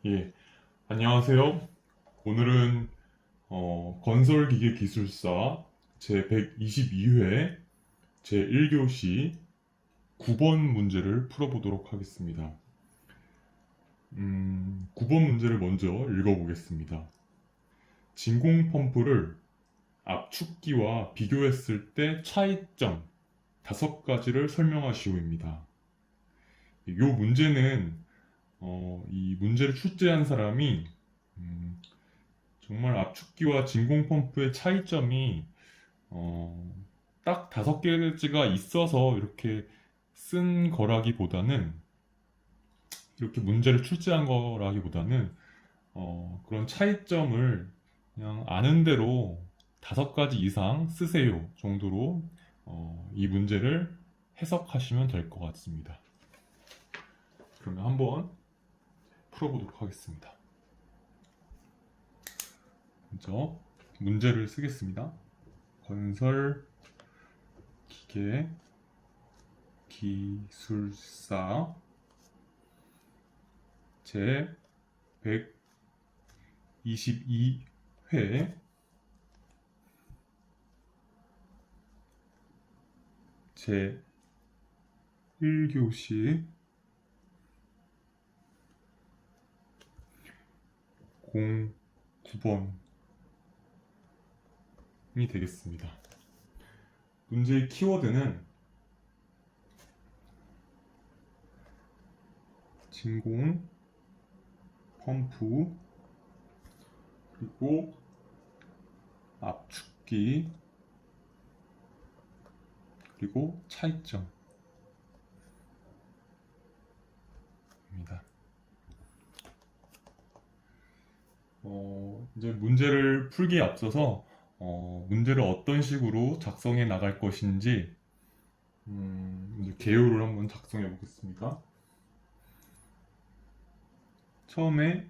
예, 안녕하세요. 오늘은 건설기계기술사 제122회 제1교시 9번 문제를 풀어보도록 하겠습니다. 9번 문제를 먼저 읽어보겠습니다. 진공 펌프를 압축기와 비교했을 때 차이점 5가지를 설명하시오입니다. 이 문제는 이 문제를 출제한 사람이 음, 정말 압축기와 진공 펌프의 차이점이 어, 딱 5개가 있어서 이렇게 쓴 거라기보다는 이렇게 문제를 출제한 거라기보다는 그런 차이점을 그냥 아는 대로 5가지 이상 쓰세요 정도로 이 문제를 해석하시면 될 것 같습니다. 그러면 한번 풀어보도록 하겠습니다. 먼저 문제를 쓰겠습니다. 건설 기계 기술사 제 122회 제 1교시 09번이 되겠습니다. 문제의 키워드는 진공 펌프 그리고 압축기 그리고 차이점입니다. 이제 문제를 풀기에 앞서서 문제를 어떤 식으로 작성해 나갈 것인지 이제 개요를 한번 작성해 보겠습니다. 처음에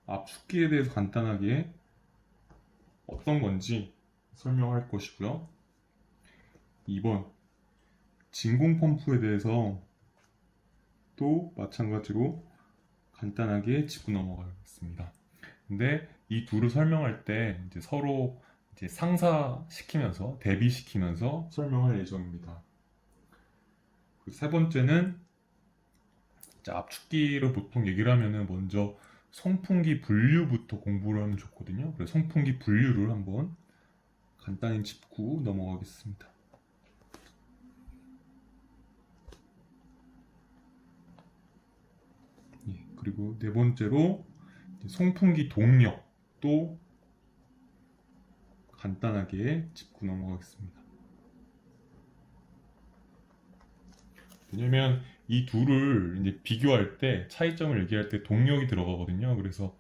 압축기에 대해서 간단하게 어떤 건지 설명할 것이고요. 2번 진공 펌프에 대해서 또 마찬가지로 간단하게 짚고 넘어가겠습니다. 근데 이 둘을 설명할 때 이제 서로 이제 상사시키면서 대비시키면서 설명할 예정입니다. 그리고 세 번째는 이제 압축기를 보통 얘기를 하면은 먼저 송풍기 분류부터 공부를 하면 좋거든요. 그래서 송풍기 분류를 한번 간단히 짚고 넘어가겠습니다. 예, 그리고 네 번째로 송풍기 동력도 간단하게 짚고 넘어가겠습니다. 왜냐면 이 둘을 이제 비교할 때 차이점을 얘기할 때 동력이 들어가거든요. 그래서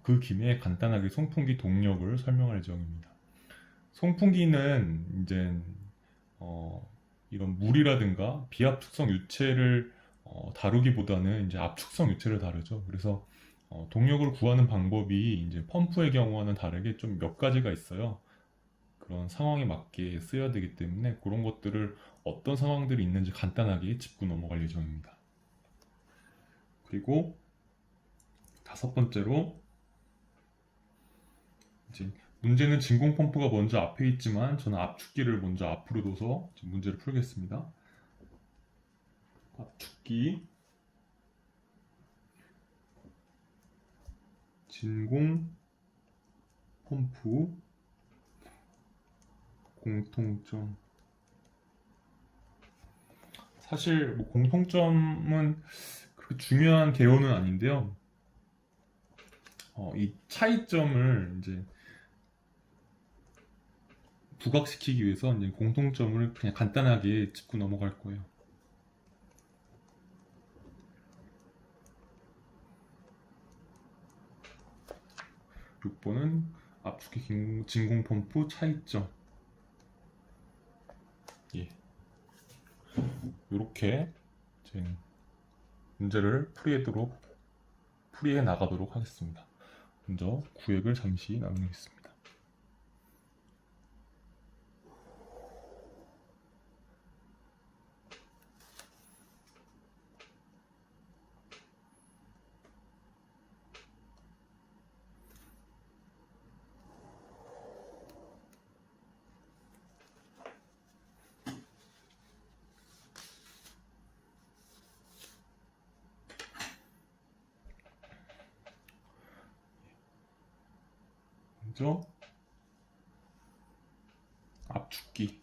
그 김에 간단하게 송풍기 동력을 설명할 예정입니다. 송풍기는 이제 어, 이런 물이라든가 비압축성 유체를 다루기보다는 이제 압축성 유체를 다루죠. 그래서 동력을 구하는 방법이 이제 펌프의 경우와는 다르게 좀 몇 가지가 있어요. 그런 상황에 맞게 쓰여야 되기 때문에 그런 것들을 어떤 상황들이 있는지 간단하게 짚고 넘어갈 예정입니다. 그리고 5번째로 이제 문제는 진공 펌프가 먼저 앞에 있지만 저는 압축기를 먼저 앞으로 둬서 문제를 풀겠습니다. 압축기 진공 펌프 공통점 사실 뭐 공통점은 그렇게 중요한 개요는 아닌데요. 이 차이점을 이제 부각시키기 위해서 이제 공통점을 그냥 간단하게 짚고 넘어갈 거예요. 6번은 압축기 진공 펌프 차이점. 예. 이렇게 문제를 풀이해 나가도록 하겠습니다. 먼저 구획을 잠시 나누겠습니다. 그죠? 압축기.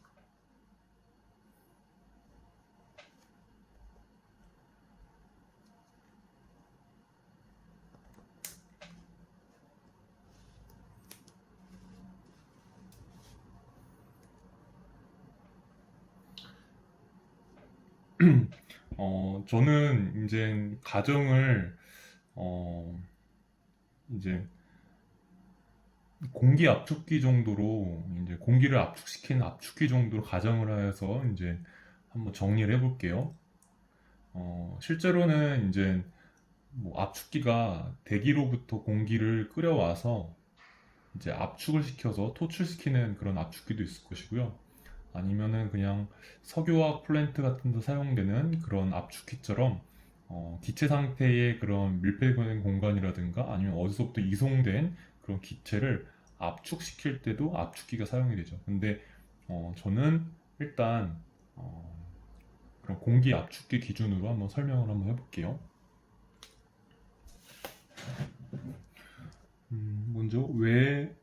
저는 이제 가정을 어, 이제 공기 압축기 정도로 이제 공기를 압축시키는 압축기 정도로 가정을 해서 이제 한번 정리를 해볼게요. 실제로는 이제 뭐 압축기가 대기로부터 공기를 끌어와서 이제 압축을 시켜서 토출시키는 그런 압축기도 있을 것이고요. 아니면은 그냥 석유화학 플랜트 같은 데 사용되는 그런 압축기처럼 기체 상태의 그런 밀폐된 공간이라든가 아니면 어디서부터 이송된 그런 기체를 압축시킬 때도 압축기가 사용이 되죠. 근데 저는 일단 어, 그런 공기 압축기 기준으로 한번 설명을 한번 해볼게요. 먼저 외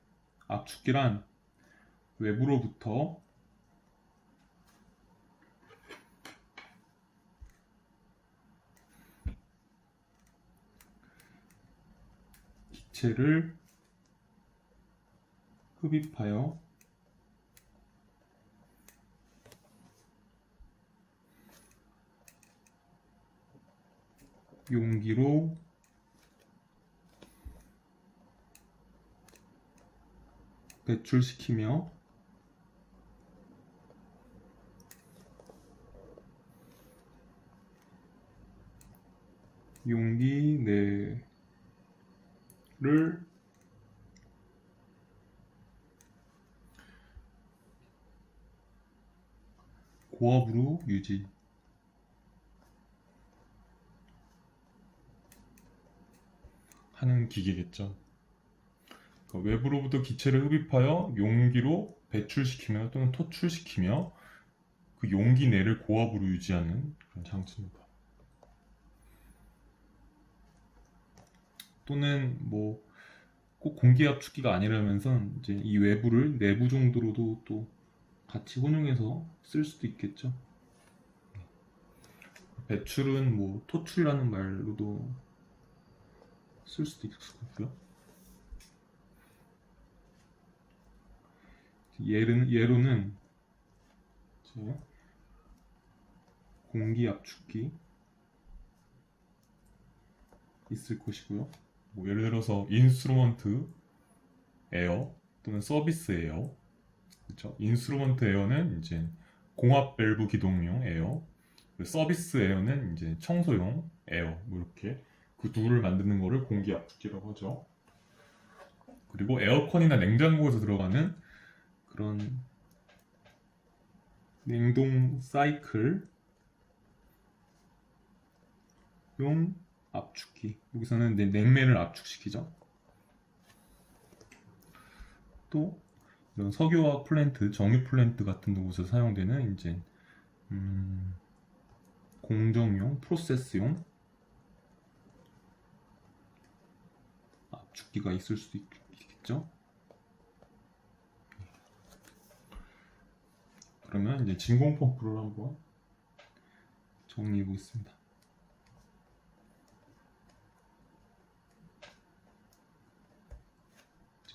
압축기란 외부로부터 기체를 흡입하여 용기로 배출시키며 용기 내를 고압으로 유지하는 기계겠죠. 그러니까 외부로부터 기체를 흡입하여 용기로 배출시키며 또는 토출시키며 그 용기 내를 고압으로 유지하는 그런 장치입니다. 또는 뭐 꼭 공기 압축기가 아니라면서 이제 이 외부를 내부 정도로도 또 같이 혼용해서 쓸 수도 있겠죠. 배출은 뭐 토출이라는 말로도 쓸 수도 있을 거고요. 예로는 이제 공기 압축기 있을 것이고요. 뭐 예를 들어서 인스트루먼트 에어 또는 서비스 에어, 그렇죠? 인스트루먼트 에어는 이제 공합 밸브 기동용 에어, 서비스 에어는 이제 청소용 에어, 뭐 이렇게 그 둘을 만드는 거를 공기 압축기라고 하죠. 그리고 에어컨이나 냉장고에서 들어가는 그런 냉동 사이클용 압축기, 여기서는 냉매를 압축시키죠. 또 이런 석유화학 플랜트, 정유 플랜트 같은 곳에서 사용되는 이제 공정용, 프로세스용 압축기가 있을 수도 있겠죠. 그러면 이제 진공 펌프를 한번 정리해 보겠습니다.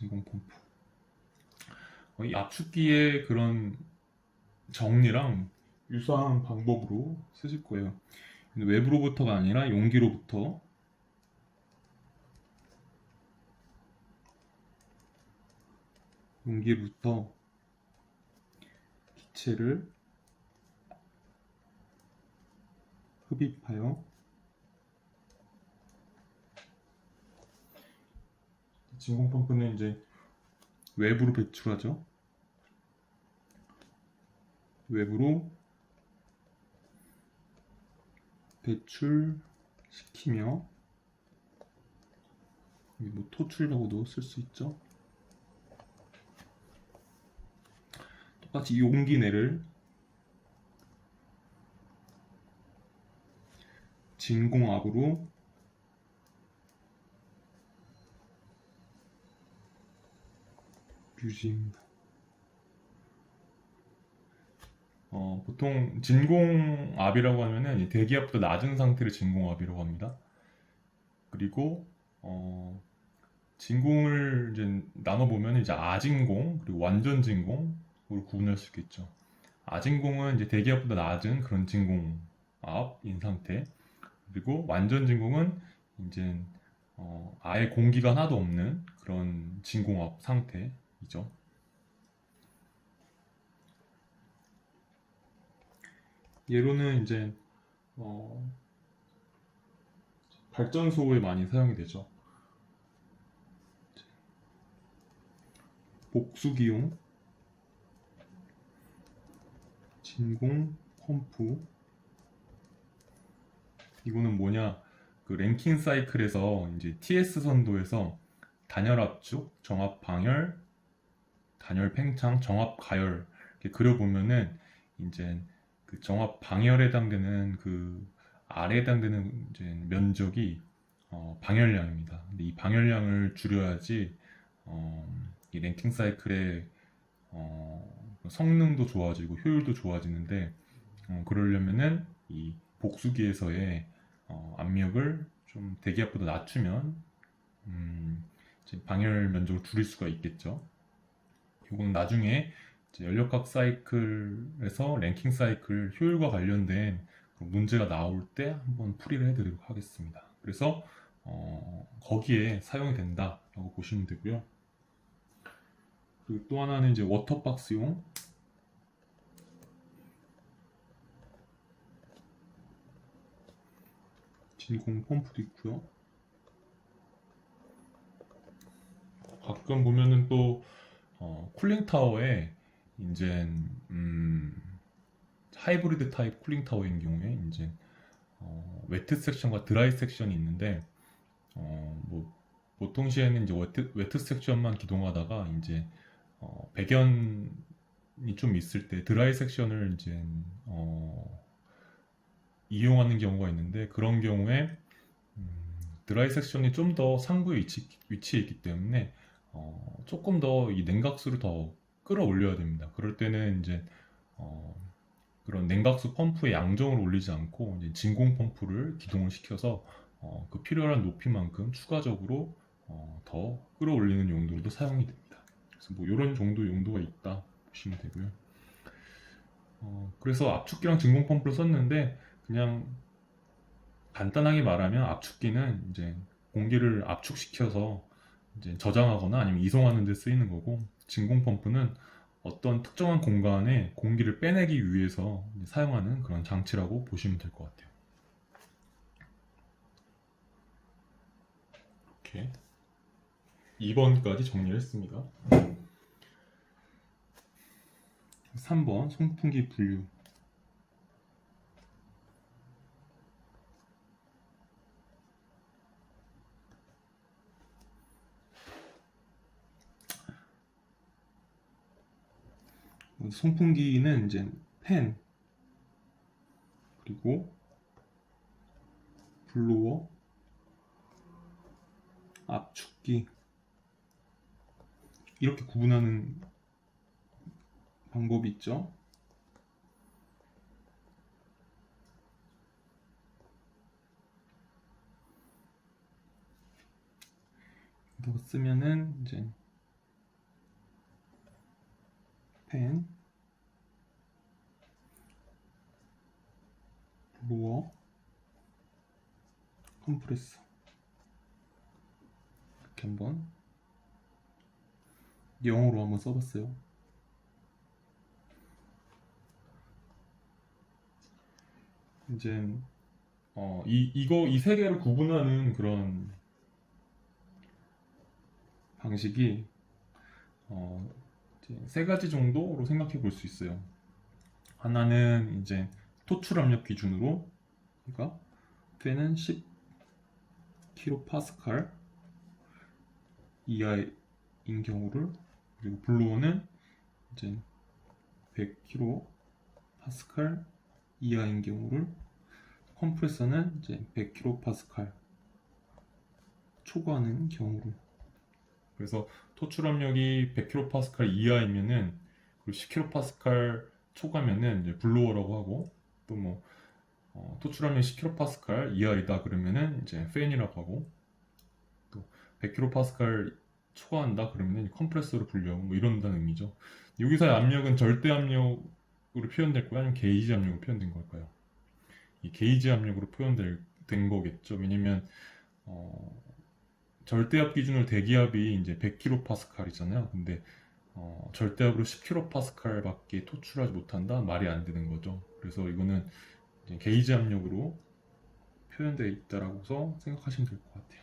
진공 펌프. 이 압축기의 그런 정리랑 유사한 방법으로 쓰실 거예요. 외부로부터가 아니라 용기로부터 기체를 흡입하여 진공 펌프는 이제 외부로 배출하죠. 외부로 배출시키며 뭐 토출이라고도 쓸 수 있죠. 똑같이 용기 내를 진공압으로 유지입니다. 보통 진공압이라고 하면은 이 대기압보다 낮은 상태를 진공압이라고 합니다. 그리고 진공을 이제 나눠보면 이제 아진공 그리고 완전 진공으로 구분할 수 있겠죠. 아진공은 이제 대기압보다 낮은 그런 진공압인 상태. 그리고 완전 진공은 이제 아예 공기가 하나도 없는 그런 진공압 상태이죠. 예로는 이제 발전소에 많이 사용이 되죠. 복수기용, 진공 펌프. 이거는 뭐냐? 그 랭킨 사이클에서 이제 TS 선도에서 단열 압축, 정압 방열, 단열 팽창, 정압 가열 이렇게 그려보면은 이제 그 정압 방열에 해당되는 그 R에 해당되는 이제 면적이 방열량입니다. 근데 이 방열량을 줄여야지 이 랭킹 사이클의 성능도 좋아지고 효율도 좋아지는데 그러려면은 이 복수기에서의 압력을 좀 대기압보다 낮추면 이제 방열 면적을 줄일 수가 있겠죠. 이건 나중에 이제 연력학 사이클에서 랭킹 사이클 효율과 관련된 문제가 나올 때 한번 풀이를 해드리도록 하겠습니다. 그래서 거기에 사용이 된다라고 보시면 되고요. 그리고 또 하나는 이제 워터박스용 진공 펌프도 있고요. 가끔 보면은 또 쿨링 타워에 이제 하이브리드 타입 쿨링 타워인 경우에 이제 웨트 섹션과 드라이 섹션이 있는데 뭐 보통 시에는 이제 웨트 섹션만 기동하다가 이제 배견이 좀 있을 때 드라이 섹션을 이제 이용하는 경우가 있는데 그런 경우에 드라이 섹션이 좀 더 상부에 위치해 있기 때문에 조금 더 이 냉각수를 더 끌어올려야 됩니다. 그럴 때는 이제 그런 냉각수 펌프의 양정을 올리지 않고 이제 진공 펌프를 기동을 시켜서 그 필요한 높이만큼 추가적으로 더 끌어올리는 용도로도 사용이 됩니다. 그래서 뭐 이런 정도 용도가 있다 보시면 되고요. 그래서 압축기랑 진공 펌프를 썼는데 그냥 간단하게 말하면 압축기는 이제 공기를 압축시켜서 이제 저장하거나 아니면 이송하는 데 쓰이는 거고 진공 펌프는 어떤 특정한 공간에 공기를 빼내기 위해서 사용하는 그런 장치라고 보시면 될 것 같아요. 이렇게 2번까지 정리를 했습니다. 3번 송풍기 분류. 송풍기는 이제 팬 그리고 블로워, 압축기 이렇게 구분하는 방법이 있죠. 이거 쓰면은 이제 팬, 블로워, 컴프레서 이렇게 한번 영어로 한번 써봤어요. 이제 이 세 개를 구분하는 그런 방식이 이제 세 가지 정도로 생각해 볼 수 있어요. 하나는 이제 토출 압력 기준으로 그러니까 팬은 10kPa 이하인 경우를, 그리고 블로어는 이제 100kPa 이하인 경우를, 컴프레서는 이제 100kPa 초과하는 경우를 그래서 토출 압력이 100kPa 이하이면은, 그리고 10kPa 초과면은 이제 블로어라고 하고, 또 뭐 토출 압력 10kPa 이하이다 그러면은 이제 팬이라고 하고, 또 100kPa 초과한다 그러면은 컴프레서로 불려고 뭐 이런다는 의미죠. 여기서의 압력은 절대 압력으로 표현될 거야, 아니면 게이지 압력으로 표현된 걸까요? 이 게이지 압력으로 된 거겠죠. 왜냐면 절대압 기준으로 대기압이 이제 100kPa이잖아요. 근데 절대압으로 10kPa밖에 토출하지 못한다? 말이 안 되는 거죠. 그래서 이거는 이제 게이지 압력으로 표현되어 있다라고서 생각하시면 될 것 같아요.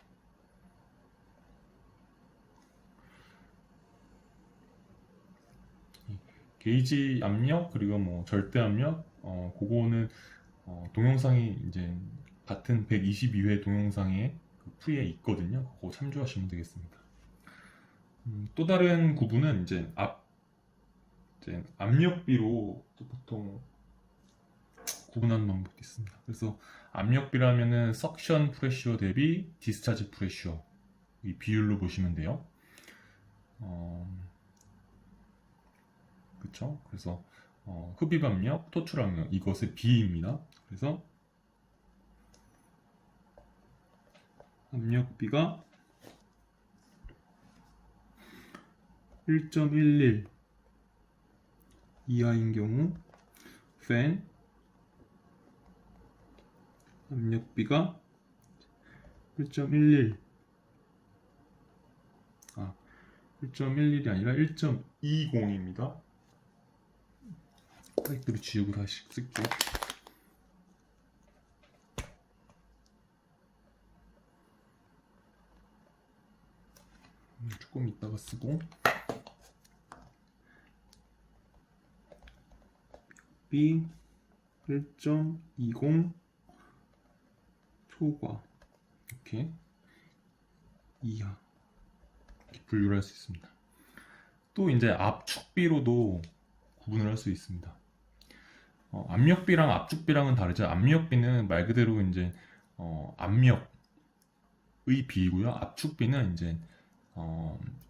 이 게이지 압력 그리고 뭐 절대 압력 그거는 동영상이 이제 같은 122회 동영상에 그 프리에 있거든요. 그거 참조하시면 되겠습니다. 또 다른 구분은 이제 압력비로 또 보통 구분하는 방법도 있습니다. 그래서 압력비라면은 석션 프레셔 대비 디스차지 프레셔 이 비율로 보시면 돼요. 그쵸? 그래서 흡입 압력, 토출 압력 이것의 비입니다. 그래서 압력비가 1.11 이하인 경우 팬 압력비가 1.11 1.11이 아니라 1.20입니다. 타이틀을 지우고 다시 쓸게요. 조금 이따가 쓰고 B 1.20 초과 이렇게 이하 이렇게 분류를 할 수 있습니다. 또 이제 압축비로도 구분을 할 수 있습니다. 압력비랑 압축비랑은 다르죠. 압력비는 말 그대로 이제 압력의 비이고요. 압축비는 이제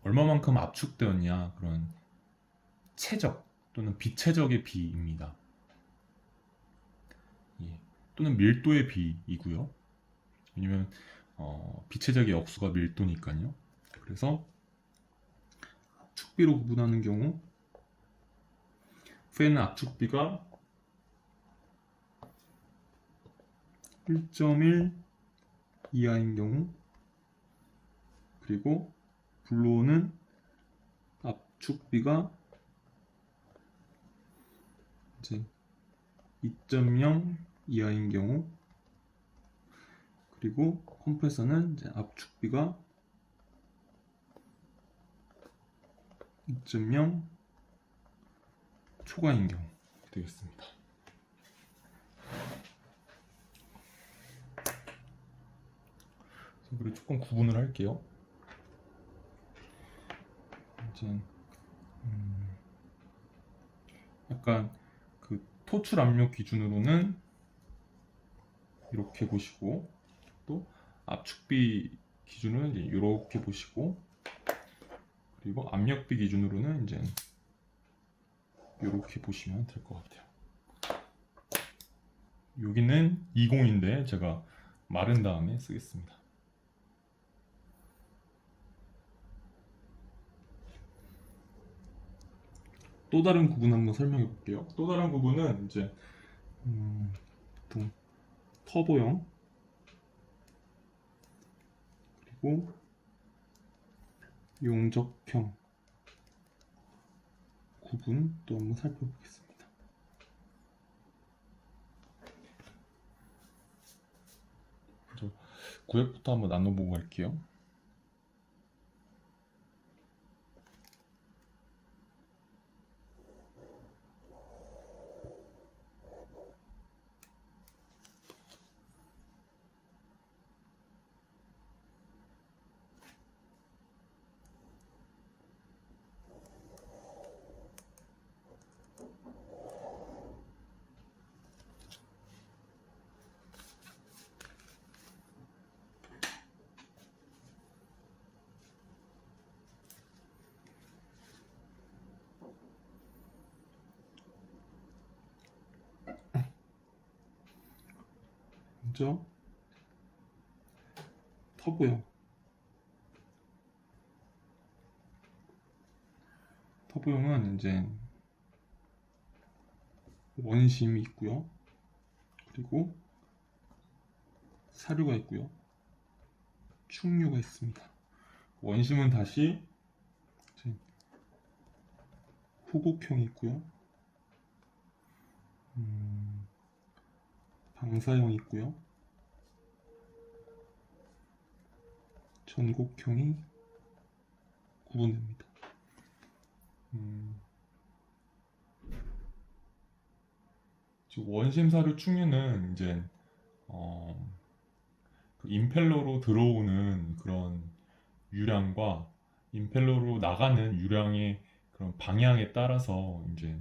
얼마만큼 압축되었냐 그런 최적 또는 비최적의 비입니다. 예. 또는 밀도의 비이고요. 왜냐면 비최적의 역수가 밀도니까요. 그래서 압축비로 구분하는 경우 팬은 압축비가 1.1 이하인 경우, 그리고 블로어는 압축비가 이제 2.0 이하인 경우, 그리고 컴프레서는 이제 압축비가 2.0 초과인 경우 되겠습니다. 그리고 조금 구분을 할게요. 이제 약간 그 토출 압력 기준으로는 이렇게 보시고, 또 압축비 기준은 이제 이렇게 보시고, 그리고 압력비 기준으로는 이제 이렇게 보시면 될 것 같아요. 여기는 20인데 제가 마른 다음에 쓰겠습니다. 또 다른 구분 한번 설명해 볼게요. 또 다른 구분은 이제 보통 터보형 그리고 용접형 구분 또 한번 살펴보겠습니다. 먼저 구획부터 한번 나눠보고 갈게요. 먼저 터보형. 터보형은 이제 원심이 있고요. 그리고 사류가 있고요. 충류가 있습니다. 원심은 다시 이제 후곡형이 있고요. 방사형이 있고요. 전곡형이 구분됩니다. 원심 사류 충류는 이제 그 임펠러로 들어오는 그런 유량과 임펠러로 나가는 유량의 그런 방향에 따라서 이제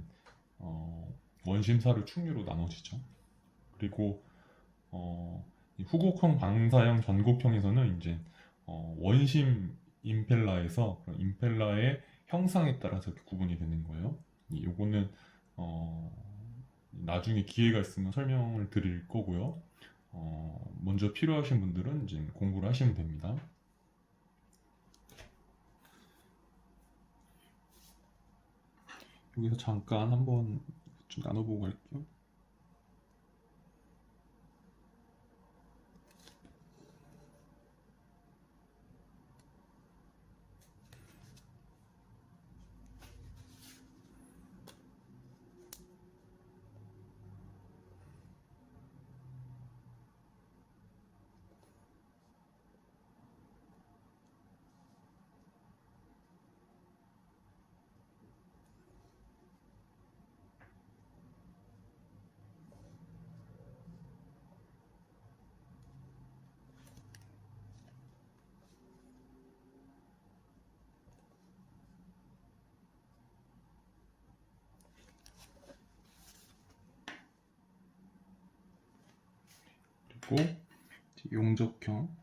원심 사류 충류로 나눠지죠. 그리고 이 후곡형, 방사형, 전곡형에서는 이제 원심 임펠러에서 그런 임펠러의 형상에 따라서 이렇게 구분이 되는 거예요. 요거는 나중에 기회가 있으면 설명을 드릴 거고요. 먼저 필요하신 분들은 이제 공부를 하시면 됩니다. 여기서 잠깐 한번 좀 나눠보고 갈게요. 그리고 용접형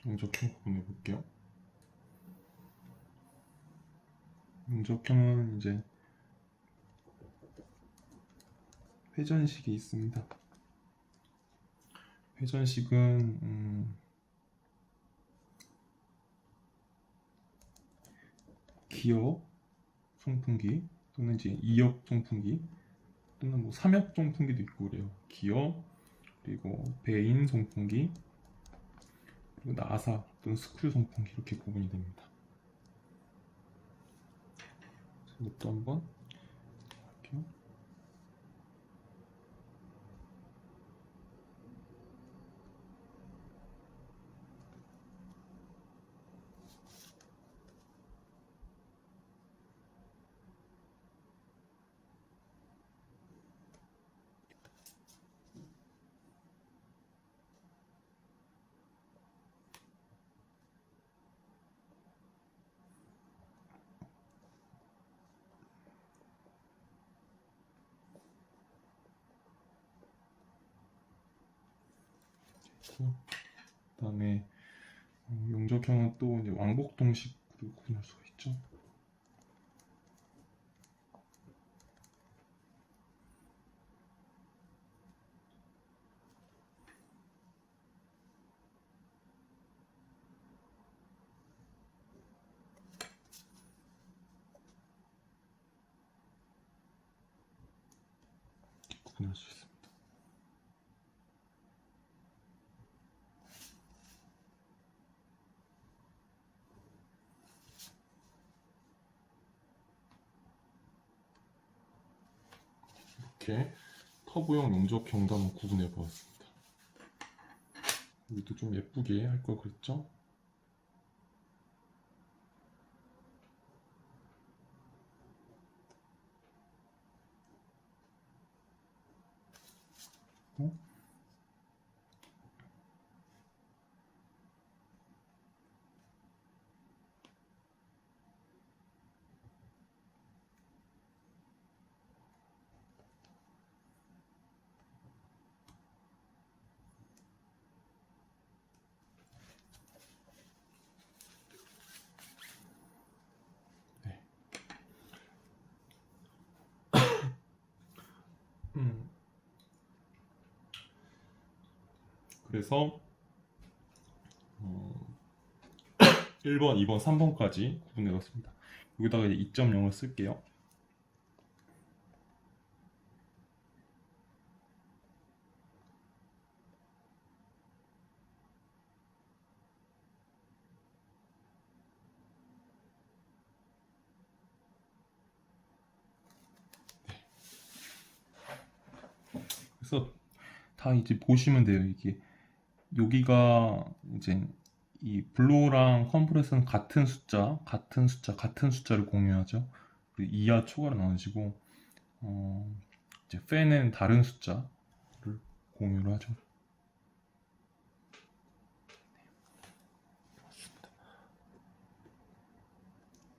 구분해 볼게요. 용접형은 이제 회전식이 있습니다. 회전식은 기역 송풍기 또는 이제 2역 송풍기 또는 뭐 3역 송풍기도 있고 그래요. 기역 그리고 베인 송풍기 그리고 나사 또는 스크류 송풍기 이렇게 구분이 됩니다. 이것도 한번 할게요. 그다음에 용접형은 또 이제 왕복동식으로 구분할 수가 있죠. 구분할 수 있습니다. 이렇게 터보형, 용접형도 한번 구분해 보았습니다. 여기도 좀 예쁘게 할 걸 그랬죠? 어? 그래서 1번, 2번, 3번까지 구분해봤습니다. 여기다가 이제 2.0을 쓸게요. 그래서 다 이제 보시면 돼요. 이게 여기가 이제 이 블로우랑 컴프레서는 같은 숫자를 공유하죠. 그리고 이하 초과로 나눠지고 이제 팬은 다른 숫자를 공유를 하죠.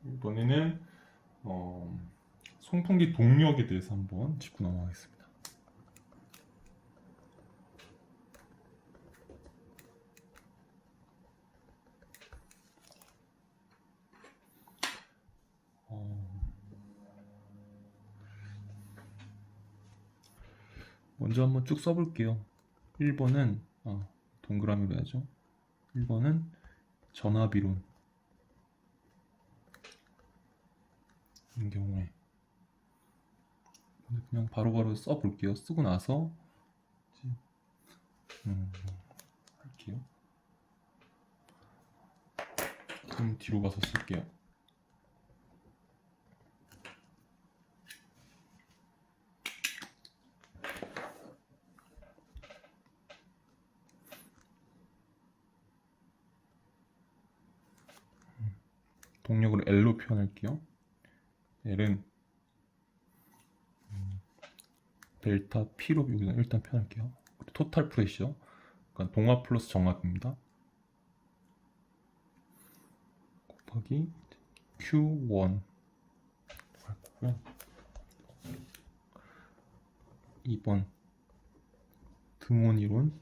이번에는 송풍기 동력에 대해서 한번 짚고 넘어가겠습니다. 먼저 한번 쭉 써볼게요. 1번은 동그라미로 해야죠. 1번은 전압이론 이 경우에 그냥 바로바로 써볼게요. 쓰고 나서 할게요. 좀 뒤로 가서 쓸게요. 동력을 L로 표현할게요. L은 델타 P로 여기다 일단 표현할게요. 토탈 프레셔, 그러니까 동압 플러스 정압입니다. 곱하기 Q1 할 거고요. 2번 등원 이론,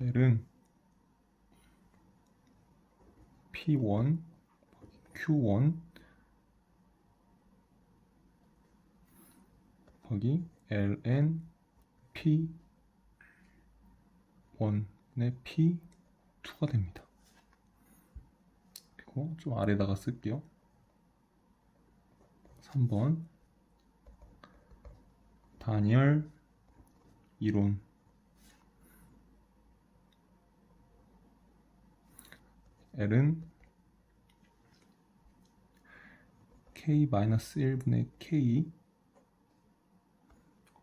L은 P1 Q1 곱하기 ln P1의 P2가 됩니다. 그리고 좀 아래다가 쓸게요. 3번 다니엘 이론, L은 K-1분의 K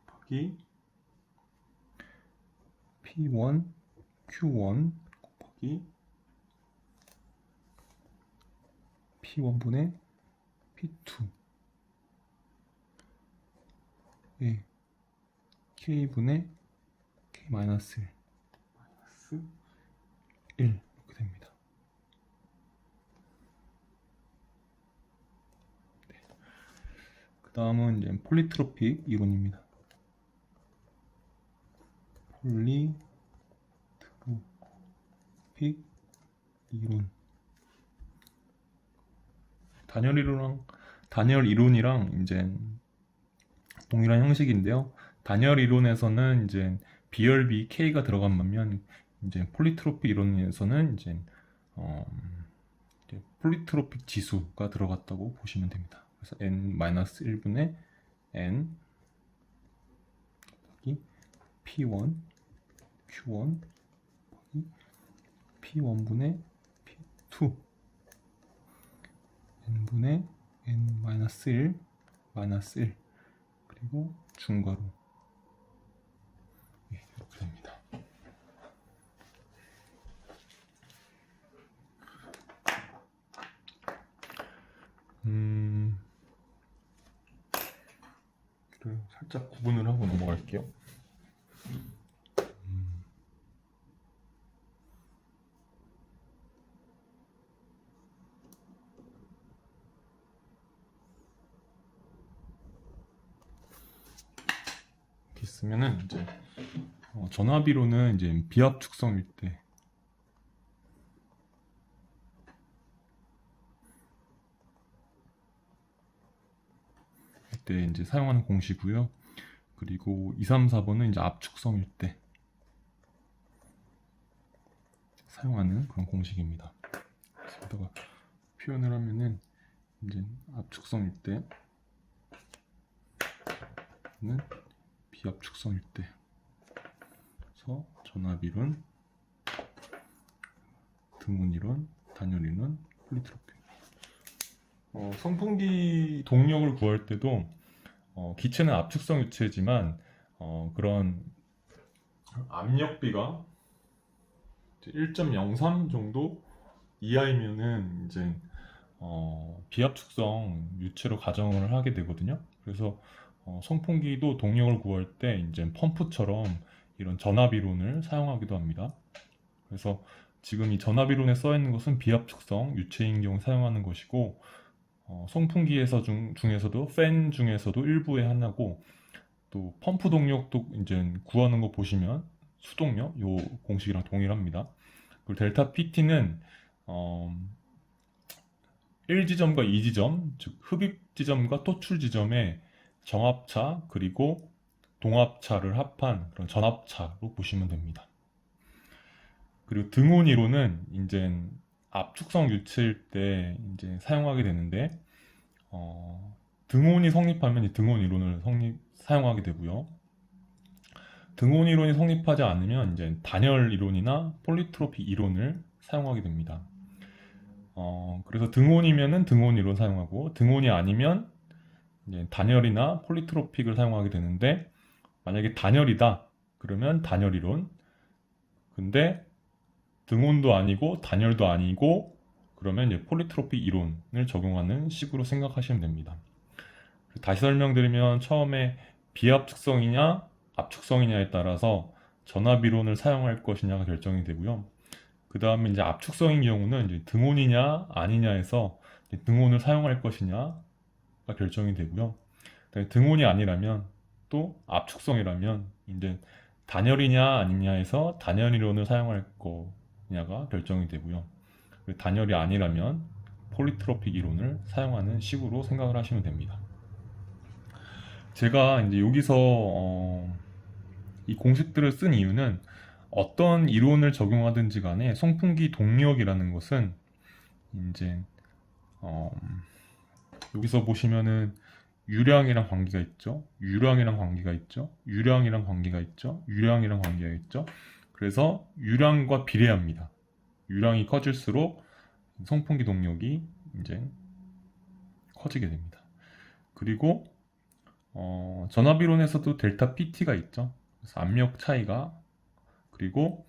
곱하기 P1 Q1 곱하기 P1분의 P2 예, K분의 K-1 1 이렇게 됩니다. 그 다음은 이제 폴리트로픽 이론입니다. 폴리트로픽 이론, 다니엘 이론이랑 이제 동일한 형식인데요. 다니엘 이론에서는 이제 BRB K가 들어간 반면 이제 폴리트로픽 이론에서는 이제 폴리트로픽 지수가 들어갔다고 보시면 됩니다. 그래서 n-1분의 n P1 Q1 P1분의 P2 n분의 n-1 -1 그리고 중괄호 이렇게 됩니다. 살짝 구분을 하고 넘어갈게요. 이렇게 있으면은 이제 전압이론은 이제 비압 축성일 때 때 이제 사용하는 공식이고요. 그리고 2, 3, 4번은 이제 압축성일 때 사용하는 그런 공식입니다. 그래서 여기다가 표현을 하면은 이제 압축성일 때는 비압축성일 때. 그래서 전압이론, 등온이론, 단열이론, 폴리트로피. 선풍기 동력을 구할 때도 기체는 압축성 유체지만 그런 압력비가 1.03 정도 이하이면은 이제 비압축성 유체로 가정을 하게 되거든요. 그래서 선풍기도 동력을 구할 때 이제 펌프처럼 이런 전압이론을 사용하기도 합니다. 그래서 지금 이 전압이론에 써 있는 것은 비압축성 유체인 경우 사용하는 것이고, 선풍기에서 중에서도 팬 중에서도 일부의 하나고, 또 펌프 동력도 이제 구하는 거 보시면 수동력 요 공식이랑 동일합니다. 그리고 델타 PT는 1지점과 2지점, 즉 흡입 지점과 토출 지점의 정합차 그리고 동합차를 합한 그런 전합차로 보시면 됩니다. 그리고 등온 이론은 이제 압축성 유체일 때 이제 사용하게 되는데, 등온이 성립하면 이 등온 이론을 사용하게 되고요. 등온 이론이 성립하지 않으면 이제 단열 이론이나 폴리트로피 이론을 사용하게 됩니다. 그래서 등온이면은 등온 이론 사용하고, 등온이 아니면 이제 단열이나 폴리트로픽을 사용하게 되는데, 만약에 단열이다 그러면 단열 이론, 근데 등온도 아니고 단열도 아니고 그러면 이제 폴리트로피 이론을 적용하는 식으로 생각하시면 됩니다. 다시 설명드리면, 처음에 비압축성이냐 압축성이냐에 따라서 전압 이론을 사용할 것이냐가 결정이 되고요. 그 다음에 이제 압축성인 경우는 이제 등온이냐 아니냐에서 등온을 사용할 것이냐가 결정이 되고요. 등온이 아니라면, 또 압축성이라면 이제 단열이냐 아니냐에서 단열 이론을 사용할 거냐가 결정이 되고요. 단열이 아니라면 폴리트로픽 이론을 사용하는 식으로 생각을 하시면 됩니다. 제가 이제 여기서 이 공식들을 쓴 이유는, 어떤 이론을 적용하든지 간에 송풍기 동력이라는 것은 이제 여기서 보시면은 유량이랑 관계가 있죠. 유량이랑 관계가 있죠. 유량이랑 관계가 있죠. 유량이랑 관계가 있죠. 그래서 유량과 비례합니다. 유량이 커질수록 송풍기 동력이 이제 커지게 됩니다. 그리고 전압이론에서도 델타 PT가 있죠. 그래서 압력 차이가, 그리고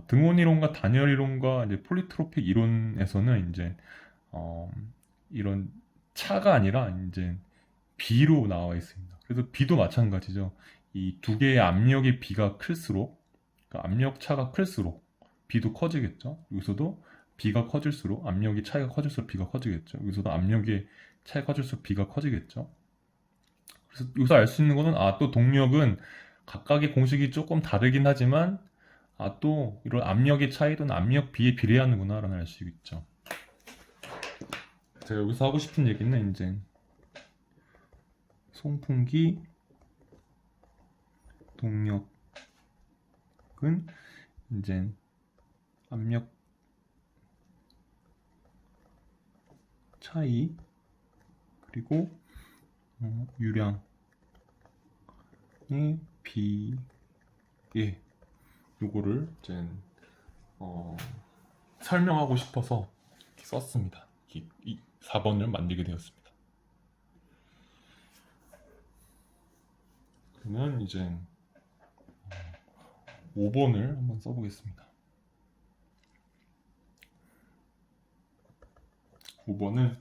등온 이론과 단열 이론과 이제 폴리트로픽 이론에서는 이제 이런 차가 아니라 이제 비로 나와 있습니다. 그래서 비도 마찬가지죠. 이 두 개의 압력의 비가 클수록, 그러니까 압력 차가 클수록 비도 커지겠죠. 여기서도 비가 커질수록, 압력의 차이가 커질수록 비가 커지겠죠. 여기서도 압력의 차이가 커질수록 비가 커지겠죠. 그래서 여기서 알 수 있는 거는, 또 동력은 각각의 공식이 조금 다르긴 하지만 또 이런 압력의 차이든 압력 비에 비례하는구나 라는 알 수 있죠. 제가 여기서 하고 싶은 얘기는, 이제 송풍기 동력은 이제 압력 차이 그리고 유량의 비에, 요거를 이제 설명하고 싶어서 썼습니다. 이 4번을 만들게 되었습니다. 그러면 이제 5번을 한번 써보겠습니다. 5번은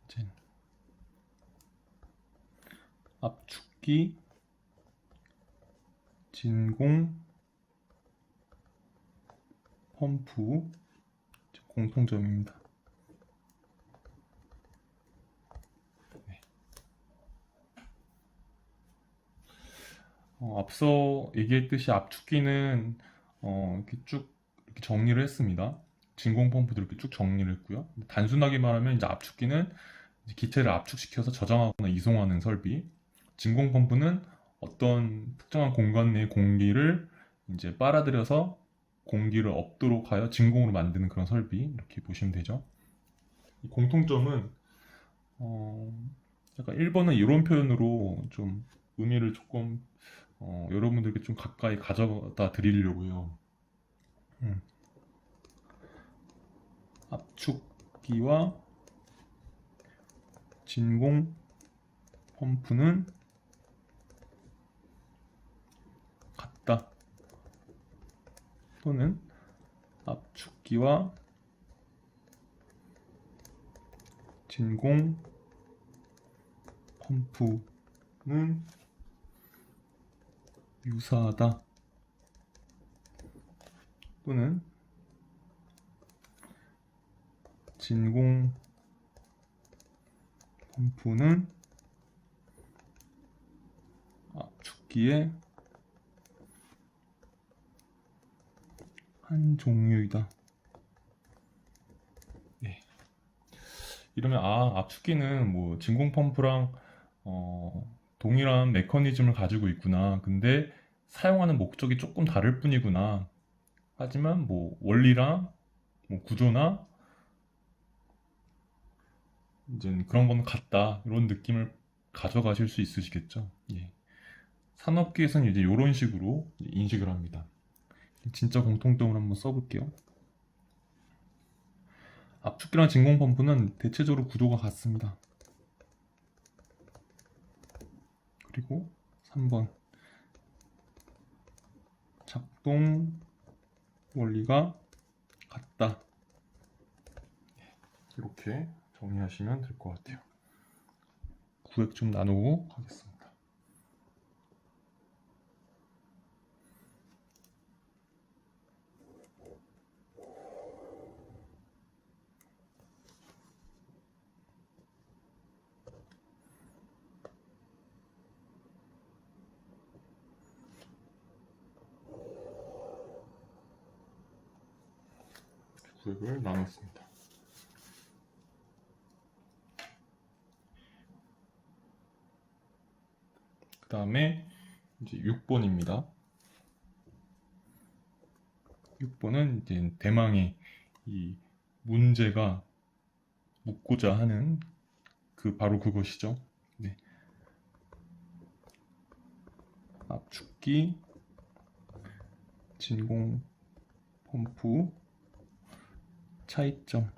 이제 압축기 진공 펌프 공통점입니다. 네. 앞서 얘기했듯이 압축기는 이렇게 쭉 이렇게 정리를 했습니다. 진공 펌프도 이렇게 쭉 정리를 했고요. 단순하게 말하면 이제 압축기는 이제 기체를 압축시켜서 저장하거나 이송하는 설비. 진공 펌프는 어떤 특정한 공간 내의 공기를 이제 빨아들여서 공기를 없도록 하여 진공으로 만드는 그런 설비. 이렇게 보시면 되죠. 이 공통점은 약간 1번은 이론 표현으로 좀 의미를 조금 여러분들께 좀 가까이 가져다 드리려고요. 압축기와 진공 펌프는 같다. 또는 압축기와 진공 펌프는 유사하다. 또는 진공 펌프는 압축기의 한 종류이다. 네. 이러면 압축기는 뭐 진공 펌프랑 동일한 메커니즘을 가지고 있구나. 근데 사용하는 목적이 조금 다를 뿐이구나. 하지만 뭐 원리랑 뭐 구조나 이제 그런 건 같다. 이런 느낌을 가져가실 수 있으시겠죠. 예. 산업계에서는 이제 이런 식으로 인식을 합니다. 진짜 공통점을 한번 써볼게요. 압축기랑 진공 펌프는 대체적으로 구조가 같습니다. 그리고 3번 작동 원리가 같다. 이렇게 정리하시면 될 것 같아요. 구획 좀 나누고 가겠습니다. 구획을 나눴습니다. 그 다음에 이제 6번입니다. 6번은 이제 대망의 이 문제가 묻고자 하는 바로 그것이죠. 네. 압축기, 진공 펌프 차이점.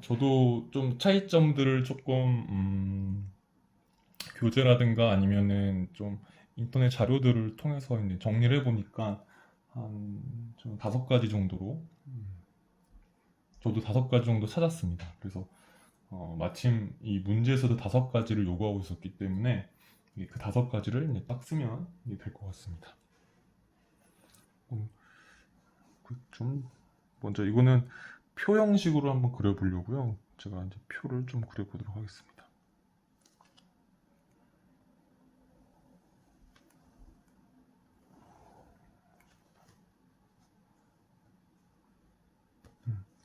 저도 좀 차이점들을 조금 교재라든가 아니면은 좀 인터넷 자료들을 통해서 이제 정리를 해보니까 한 좀 5가지 정도로 저도 5가지 정도 찾았습니다. 그래서 마침 이 문제에서도 5가지를 요구하고 있었기 때문에 그 5가지를 이제 딱 쓰면 될 것 같습니다. 좀 먼저 이거는 표 형식으로 한번 그려보려고요. 제가 이제 표를 좀 그려보도록 하겠습니다.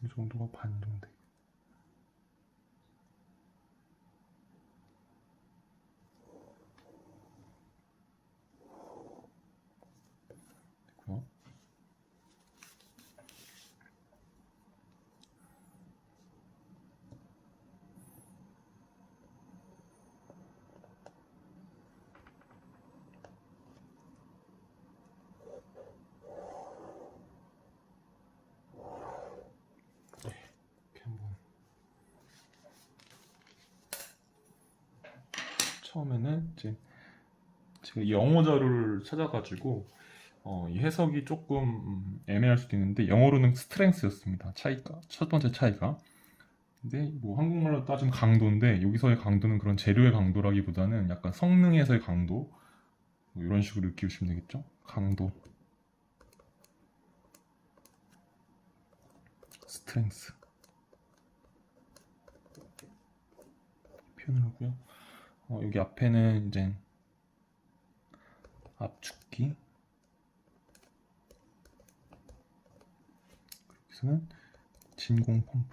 이 정도가 반 정도. 되고요. 이렇게 한번 처음에는 이제 제가 영어 자료를 찾아가지고 이 해석이 조금 애매할 수도 있는데 영어로는 스트렝스였습니다. 차이가 첫 번째 차이가. 근데 뭐 한국말로 따지면 강도인데 여기서의 강도는 그런 재료의 강도라기보다는 약간 성능에서의 강도 뭐 이런 식으로 느끼시면 되겠죠. 강도, 스트렝스 표현을 하고요. 여기 앞에는 이제 압축기, 여기서는 진공 펌프.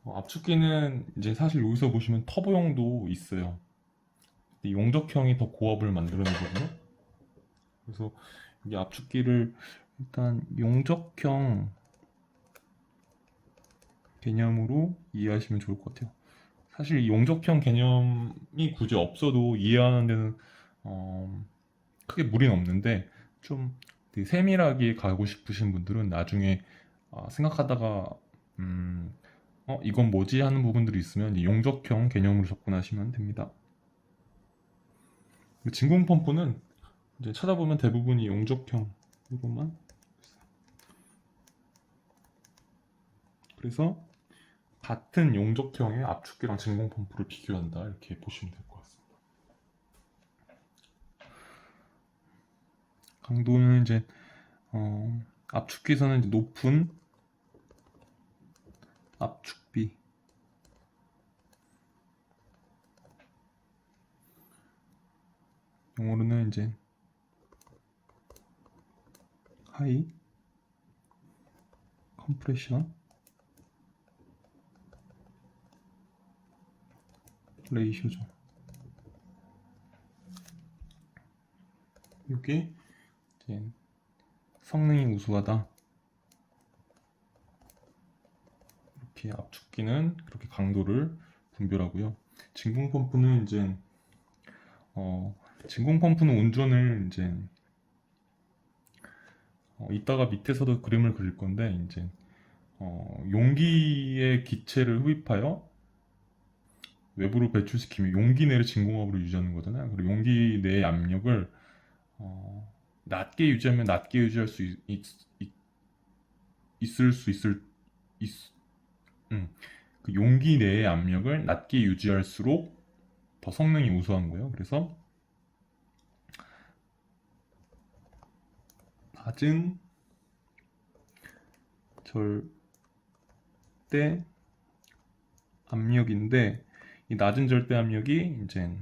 압축기는 이제 사실 여기서 보시면 터보형도 있어요. 근데 용접형이 더 고압을 만들어내거든요. 그래서 이 압축기를 일단 용접형 개념으로 이해하시면 좋을 것 같아요. 사실 이 용접형 개념이 굳이 없어도 이해하는 데는 크게 무리는 없는데 좀 되게 세밀하게 가고 싶으신 분들은 나중에 생각하다가 이건 뭐지 하는 부분들이 있으면 이 용접형 개념으로 접근하시면 됩니다. 진공 펌프는 이제 찾아보면 대부분이 용접형으로만. 그래서 같은 용접형의 압축기랑 진공 펌프를 비교한다 이렇게 보시면 될 것 같습니다. 강도는 이제 압축기에서는 이제 높은 압축비, 영어로는 이제 하이 컴프레션 레이쇼죠. 이게 이제 성능이 우수하다. 이렇게 압축기는 그렇게 강도를 분별하고요. 진공 펌프는 이제 진공 펌프는 운전을 이제 이따가 밑에서도 그림을 그릴 건데 이제 용기의 기체를 흡입하여 외부로 배출시키면 용기 내를 진공압으로 유지하는 거잖아요. 그리고 용기 내의 압력을 낮게 유지하면 낮게 유지할 수 있을 수 있을 그 용기 내의 압력을 낮게 유지할수록 더 성능이 우수한 거예요. 그래서 낮은 절대 압력인데 이 낮은 절대 압력이 이제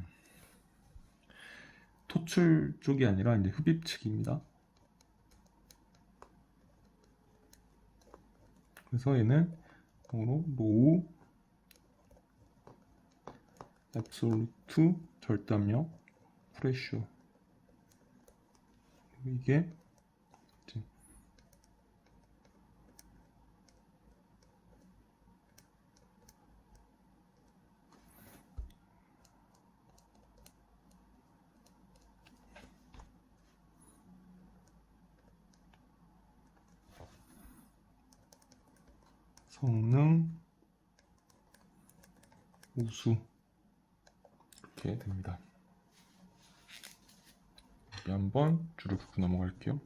토출 쪽이 아니라 이제 흡입 측입니다. 그래서 얘는 low absolute 절대 압력 프레셔, 이게 이제 성능 우수 이렇게 됩니다. 여기 한번 줄을 긋고 넘어갈게요.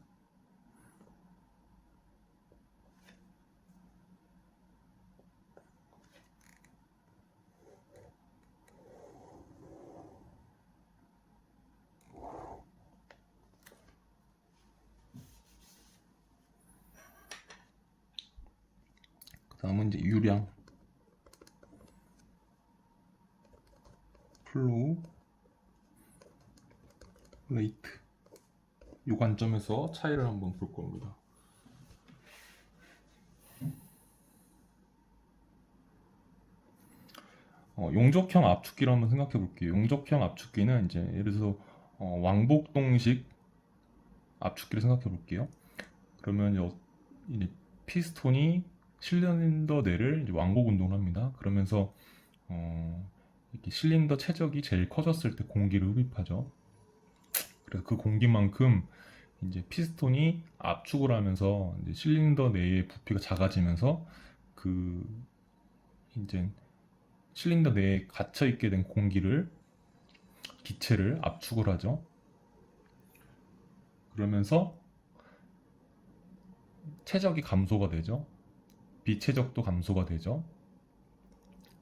그 다음은 이제 유량, 플로우 레이트, 이 관점에서 차이를 한번 볼 겁니다. 용접형 압축기를 한번 생각해 볼게요. 용접형 압축기는 이제 예를 들어서 왕복동식 압축기를 생각해 볼게요. 그러면 이제 피스톤이 실린더 내를 이제 왕복 운동을 합니다. 그러면서 이렇게 실린더 최적이 제일 커졌을 때 공기를 흡입하죠. 그래서 그 공기만큼 이제 피스톤이 압축을 하면서 이제 실린더 내의 부피가 작아지면서 그 이제 실린더 내에 갇혀 있게 된 기체를 압축을 하죠. 그러면서 최적이 감소가 되죠. 비최적도 감소가 되죠.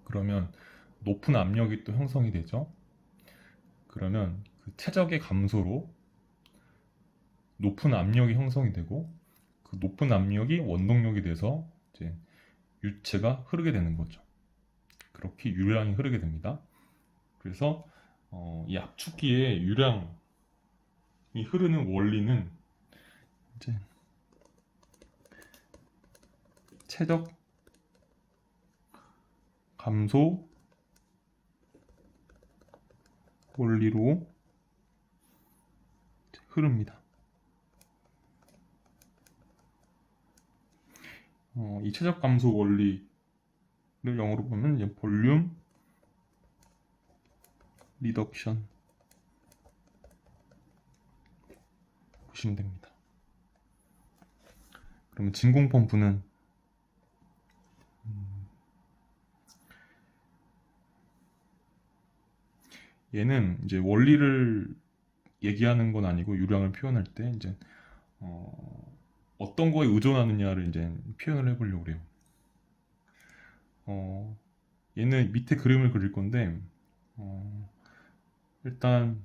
그러면 높은 압력이 또 형성이 되죠. 그러면 그 최적의 감소로 높은 압력이 형성이 되고 그 높은 압력이 원동력이 돼서 이제 유체가 흐르게 되는 거죠. 그렇게 유량이 흐르게 됩니다. 그래서 이 압축기의 유량이 흐르는 원리는 이제 최적 감소 원리로 흐릅니다. 이 최적 감소 원리를 영어로 보면 이제 볼륨 리덕션 보시면 됩니다. 그러면 진공 펌프는 얘는 이제 원리를 얘기하는 건 아니고 유량을 표현할 때 이제 어떤 거에 의존하느냐를 이제 표현을 해보려고 그래요. 얘는 밑에 그림을 그릴 건데 일단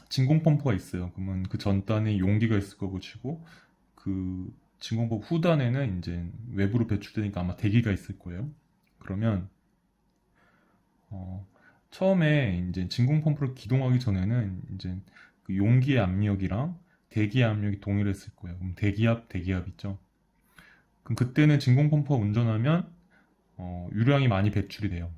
진공 펌프가 있어요. 그러면 그 전단에 용기가 있을 거고 치고 그 진공 펌프 후단에는 이제 외부로 배출되니까 아마 대기가 있을 거예요. 그러면 처음에 이제 진공 펌프를 기동하기 전에는 이제 그 용기의 압력이랑 대기의 압력이 동일했을 거예요. 그럼 대기압 있죠. 그럼 그때는 진공 펌프가 운전하면 유량이 많이 배출이 돼요.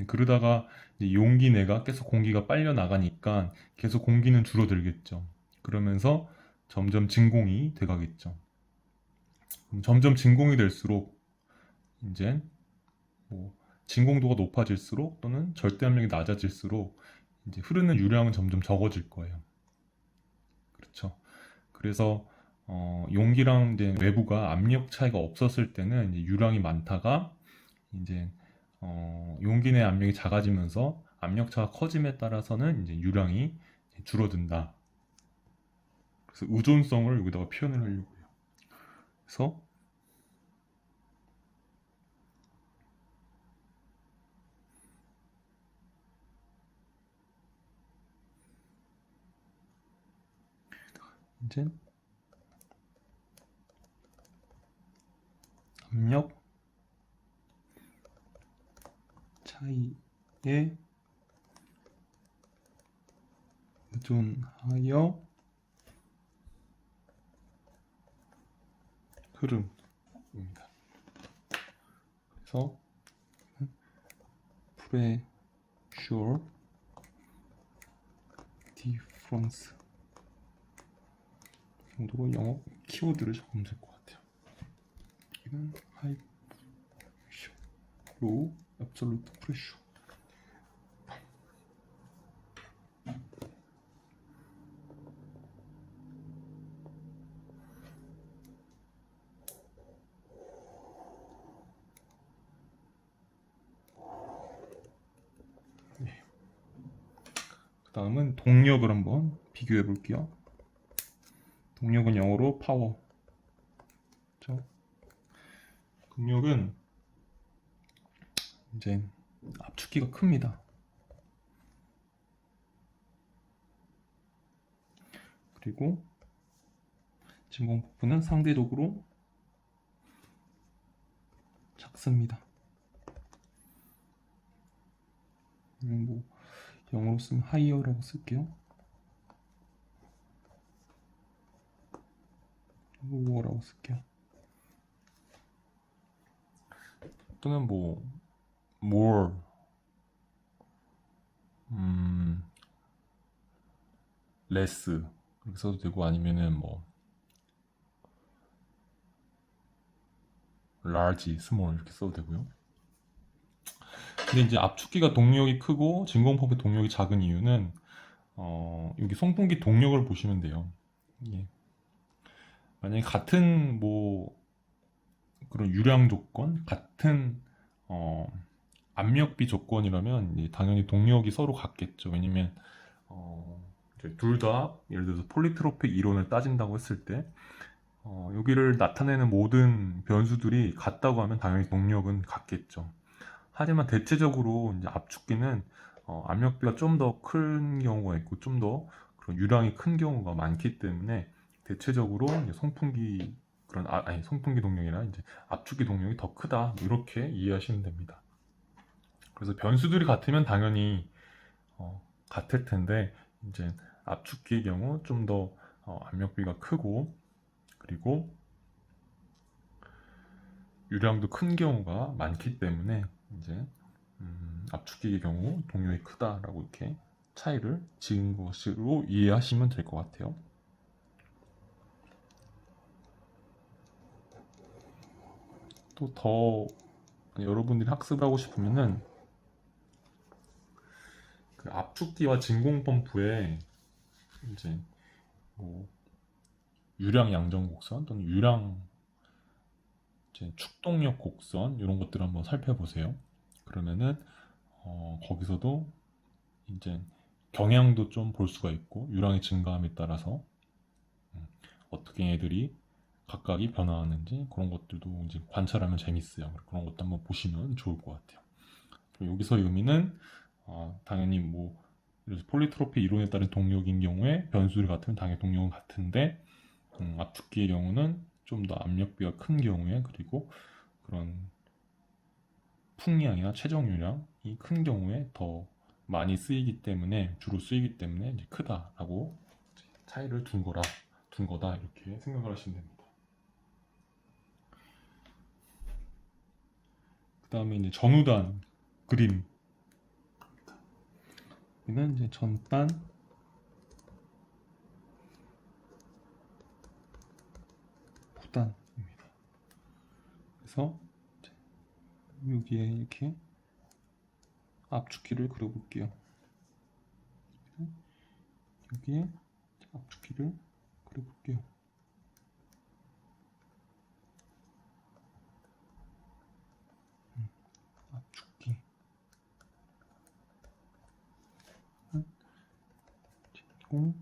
그러다가 이제 용기 내가 계속 공기가 빨려 나가니까 계속 공기는 줄어들겠죠. 그러면서 점점 진공이 돼가겠죠. 그럼 점점 진공이 될수록 이제 뭐 진공도가 높아질수록 또는 절대 압력이 낮아질수록 이제 흐르는 유량은 점점 적어질 거예요. 그렇죠. 그래서 용기랑 이제 외부가 압력 차이가 없었을 때는 이제 유량이 많다가 이제 용기 내 압력이 작아지면서 압력차가 커짐에 따라서는 이제 유량이 줄어든다. 그래서 의존성을 여기다가 표현을 하려고 해요. 그래서 이제 압력 차이에 의존하여 흐름입니다. 그래서 pressure difference 정도로 영어 키워드를 적으면 될 것 같아요. 여기는 high pressure, low absolute pressure. 그 다음은 동력을 한번 비교해 볼게요. 동력은 영어로 파워. 그렇죠? 동력은 이제 압축기가 큽니다. 그리고 진공 펌프는 상대적으로 작습니다. 뭐 영어로 쓰면 higher라고 쓸게요. lower라고 쓸게요. 또는 뭐 more less 그렇게 써도 되고 아니면은 뭐 large, small 이렇게 써도 되고요. 근데 이제 압축기가 동력이 크고 진공 펌프 동력이 작은 이유는 여기 송풍기 동력을 보시면 돼요. 예. 만약에 같은 뭐 그런 유량 조건, 같은 압력비 조건이라면 이제 당연히 동력이 서로 같겠죠. 왜냐면 둘 다 예를 들어서 폴리트로픽 이론을 따진다고 했을 때 여기를 나타내는 모든 변수들이 같다고 하면 당연히 동력은 같겠죠. 하지만 대체적으로 이제 압축기는 압력비가 좀 더 큰 경우가 있고 좀 더 그런 유량이 큰 경우가 많기 때문에 대체적으로 이제 송풍기 그런 아니 송풍기 동력이나 이제 압축기 동력이 더 크다 이렇게 이해하시면 됩니다. 그래서 변수들이 같으면 당연히 같을 텐데 이제 압축기의 경우 좀 더 압력비가 크고 그리고 유량도 큰 경우가 많기 때문에 이제 압축기의 경우 동력이 크다라고 이렇게 차이를 지은 것으로 이해하시면 될 것 같아요. 또 더 여러분들이 학습을 하고 싶으면은 그 압축기와 진공 펌프의 이제 뭐 유량 양전 곡선 또는 유량 이제 축동력 곡선 이런 것들을 한번 살펴보세요. 그러면은 거기서도 이제 경향도 좀 볼 수가 있고 유량의 증가함에 따라서 어떻게 얘들이 각각이 변화하는지 그런 것들도 이제 관찰하면 재밌어요. 그런 것도 한번 보시면 좋을 것 같아요. 여기서의 의미는 당연히 뭐 폴리트로피 이론에 따른 동력인 경우에 변수를 같으면 당연히 동력은 같은데 압축기의 경우는 좀 더 압력비가 큰 경우에 그리고 그런 풍량이나 최적 유량이 큰 경우에 더 많이 쓰이기 때문에 주로 쓰이기 때문에 이제 크다라고 차이를 둔 거다 이렇게 생각을 하시면 됩니다. 그 다음에 이제 전후단 그림 여기는 이제 전단 후단입니다. 그래서 여기에 이렇게 압축기를 그려볼게요. 여기에 압축기를 그려볼게요. 압축기 진공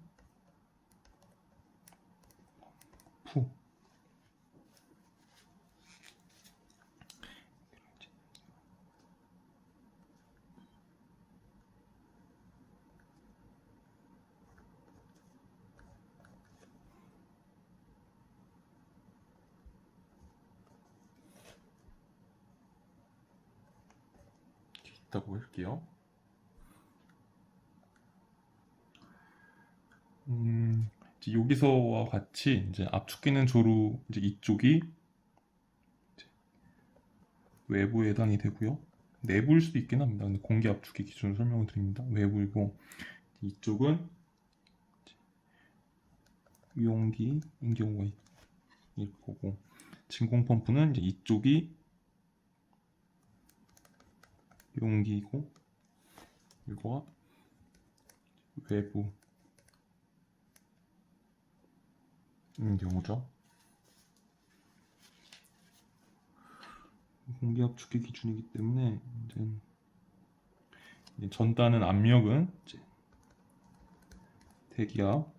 프 있다고 할게요. 이제 여기서와 같이 이제 압축기는 주로 이제 이쪽이 이제 외부에 해당이 되고요. 내부일 수도 있긴 합니다. 근데 공기 압축기 기준으로 설명을 드립니다. 외부이고 이쪽은 유용기인 경우가 있을 거고 진공 펌프는 이제 이쪽이 용기이고 이거가 외부인 경우죠. 공기 압축기 기준이기 때문에 이제 전단은 압력은 이제 대기압이고요.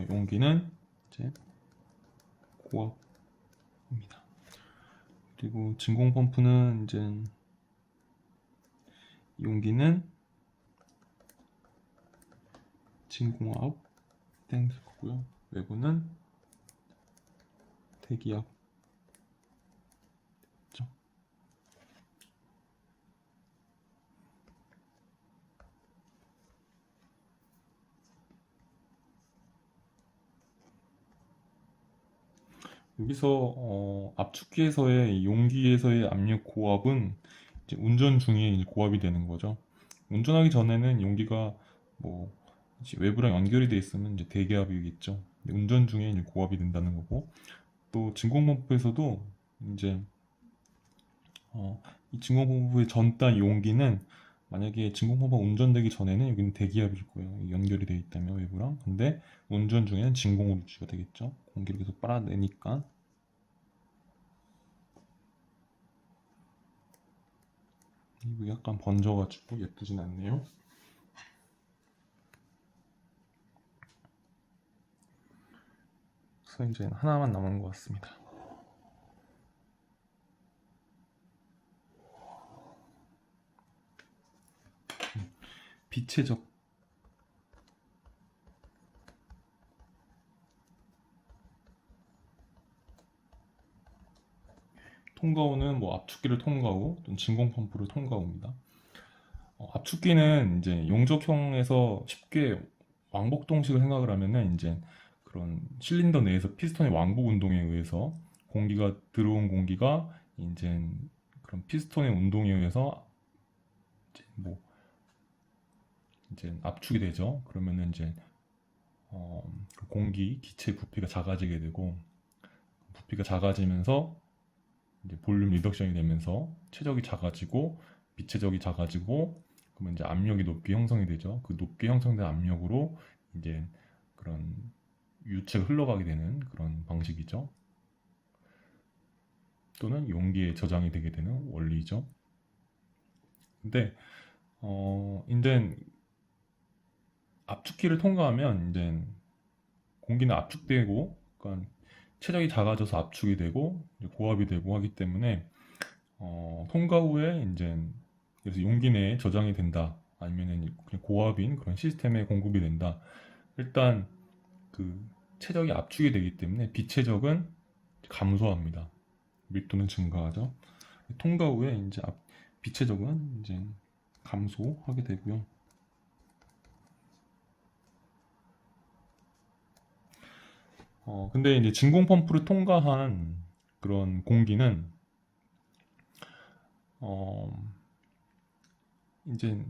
용기는 이제 고압입니다. 그리고 진공 펌프는 이제 용기는 진공압 땡길 거고요. 외부는 대기압. 그렇죠? 여기서 압축기에서의 용기에서의 압력 고압은 이제 운전 중에 이제 고압이 되는 거죠. 운전하기 전에는 용기가 뭐 이제 외부랑 연결이 돼 있으면 이제 대기압이겠죠. 근데 운전 중에 이제 고압이 된다는 거고 또 진공펌프에서도 이제 이 진공펌프의 전단 용기는 만약에 진공펌프가 운전되기 전에는 여기는 대기압일 거예요. 연결이 되어 있다면 외부랑. 근데 운전 중에는 진공으로 유지가 되겠죠. 공기를 계속 빨아내니까. 이거 약간 번져가지고 예쁘진 않네요. 그래서 이제 하나만 남은 것 같습니다. 비체적 통과호는 뭐 압축기를 통과후 또는 진공 펌프를 통과호입니다. 압축기는 이제 용접형에서 쉽게 왕복동식을 생각을 하면은 이제 그런 실린더 내에서 피스톤의 왕복 운동에 의해서 들어온 공기가 이제 그런 피스톤의 운동에 의해서 이제 뭐 이제 압축이 되죠. 그러면은 이제 그 공기 기체 부피가 작아지게 되고 부피가 작아지면서 이제 볼륨 리덕션이 되면서 최적이 작아지고 비체적이 작아지고 그러면 이제 압력이 높게 형성이 되죠. 그 높게 형성된 압력으로 이제 그런 유체가 흘러가게 되는 그런 방식이죠. 또는 용기에 저장이 되게 되는 원리죠. 근데 이제 압축기를 통과하면 이제 공기는 압축되고 그러니까 체력이 작아져서 압축이 되고 이제 고압이 되고 하기 때문에 통과 후에 이제 그래서 용기 내에 저장이 된다 아니면은 그냥 고압인 그런 시스템에 공급이 된다. 일단 그 체력이 압축이 되기 때문에 비체적은 감소합니다. 밀도는 증가하죠. 통과 후에 이제 비체적은 이제 감소하게 되고요. 근데 이제 진공 펌프를 통과한 그런 공기는 어, 이제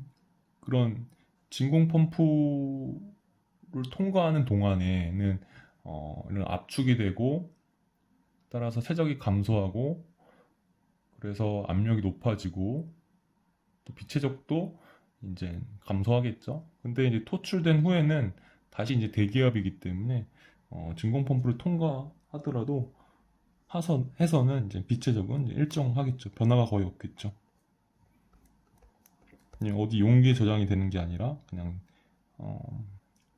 그런 진공 펌프를 통과하는 동안에는 이런 압축이 되고 따라서 세적이 감소하고 그래서 압력이 높아지고 또 비체적도 이제 감소하겠죠. 근데 이제 토출된 후에는 다시 이제 대기압이기 때문에 진공 펌프를 통과하더라도 해서는 이제 비체적은 이제 일정하겠죠. 변화가 거의 없겠죠. 그냥 어디 용기에 저장이 되는 게 아니라 그냥